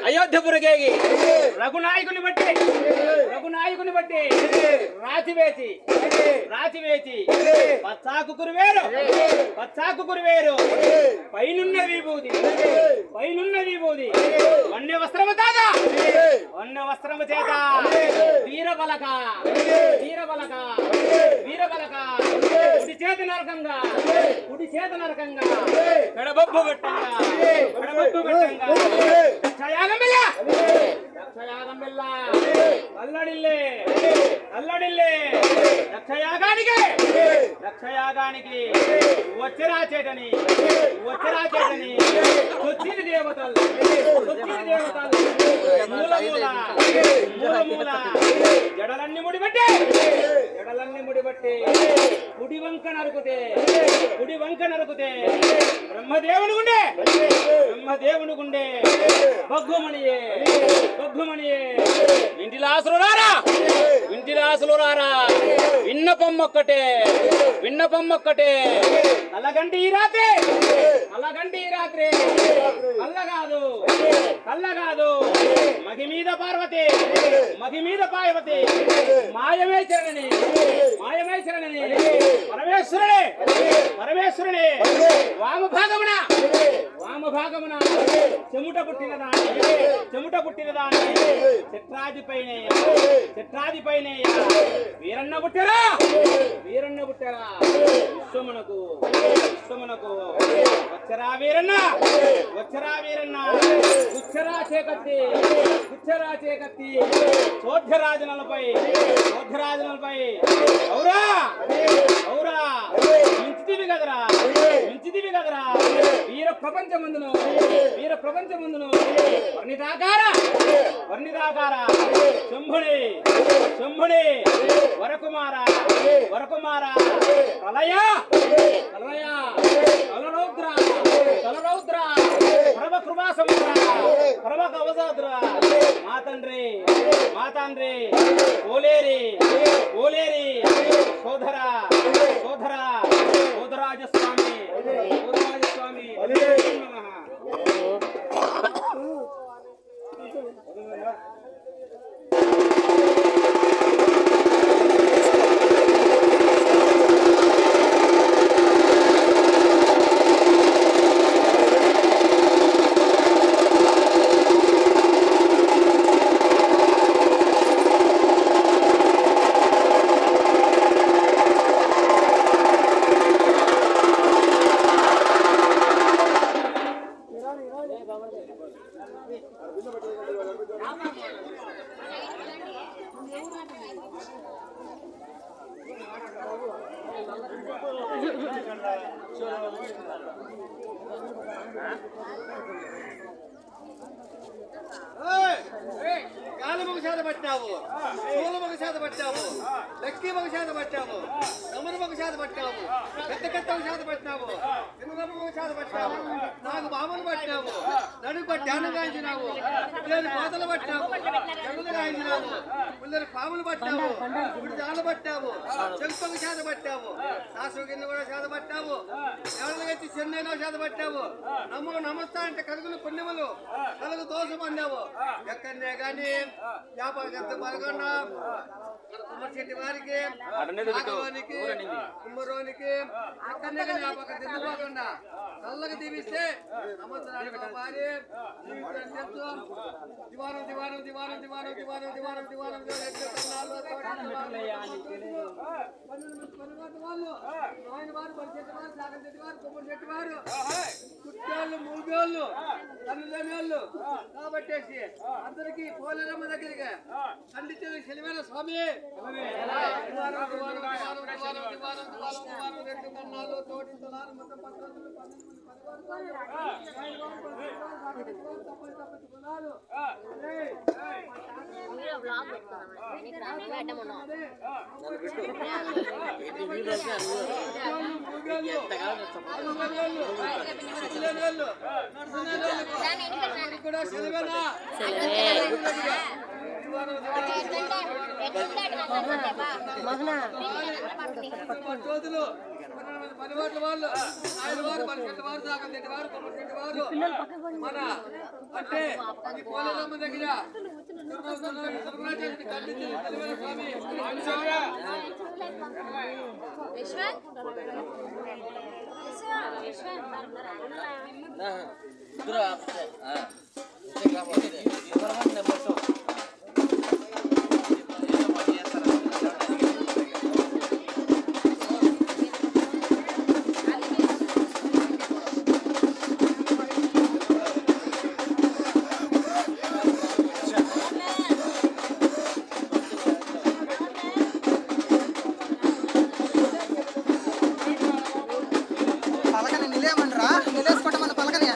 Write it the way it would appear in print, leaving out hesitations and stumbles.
అయోధ్యపురికేగి రఘునాయకుని బట్టి రాతి వేచి పచ్చాకు కురువేరు పైనున్న విభూది వన్య వస్త్రము చేత వీరబలక కుడి చేత నరకంగా కడబొబ్బు పెట్టంగా దక్షయాగం బిల్ల అల్లడిల్లే దక్షయాగానికి వచ్చిరాచేటని వచ్చిన దేవతలు మూల జడలన్నీ ముడిబట్టి కుడి వంక నరుకుతే బ్రహ్మదేవుని గుండే బగ్గుమణియే వింటిలాసులారా విన్నపం ఒక్కటే కళ్ళగంటి ఈ రాత్రి కళ్ళ కాదు మగి మీద పార్వతి మాయమే చరణని పరమేశ్వరుడే వామభాగమున చెముట పుట్టిన దాని చిత్రాది పైన వీరన్న పుట్టారా విశ్వమునకు వచ్చరా వీరన్న గుచ్చరా చేకత్తి చోద్యరాజనలపై ఔరా మించితివి కదరా వీర ప్రపంచమందును వర్ణితాకార శంభుని వరకుమార కలయ కలరౌద్ర పరమ కృపాసముద్ర పరమ కవసాద్ర మా తండ్రి ఓలేరి సోదరాజస్వామి గాలమొక చేత పట్టావు, పూలమొక చేత పట్టావు, లక్కీ ఒక చేత పట్టావు, నమరు ఒక చేత పట్టావు, పెద్ద ఒక చేత పట్టినావు, చిన్నదమ్మ ఒక చేత పట్టావు, నాకు బామలు పట్టినావు, నడుపు ధ్యానం గాయించినావు, పిల్లలు కోతలు పట్టావు, జగులు గాయించినావు, పిల్లలు పాములు పట్టావు, ఇప్పుడు జాలు పట్టావు, చెంపక చేత పట్టావు, శాస్త్ర కింద కూడా చేత పట్టావు, ఎవరిని వచ్చి చెన్నైలో చేత పట్టావు, నమ్ములు నమస్తా అంటే కలుగులు పుణ్యములు కలుగు దోష పొందావు. ఎక్కడనే కానీ వ్యాపారం ఎంత పలకుండా కుమ్మర్చెట్టి వారికి కుమ్మరోనికి ఎక్కడనే కానీ వ్యాపారం తిరుగుపోకుండా చల్లగా దీవిస్తే సంవత్సరానికి భారీ దివారం దివారం దివారం దివారం దివారం దివారం దివారం వాళ్ళు ఆయన వారు పరిచెట్టి వారు సాగం చెట్టి వారు కొమ్మరు చెట్టి వారు కుట్టాళ్ళు మూగోళ్ళు తల్లిదండ్రులు కాబట్టేసి అందరికి పోలేరమ్మ దగ్గరికి ఖండించేది శనివారం స్వామి రెండు కన్నాలు తోటించున్నారు మొత్తం 18 రోజులు 12 మంది పని వాళ్ళు ఆయన వారు మన చెట్టు వారు దాకా చెట్టు వారు కొమ్మటి చెట్టు వారు మన అంటే ఈ పోలేరమ్మ దగ్గర దుర్గాచార్యుని కన్నించిన తెలివైన స్వామి పలకని నిలేయమంటారా నిలేసుకోవటం పలకని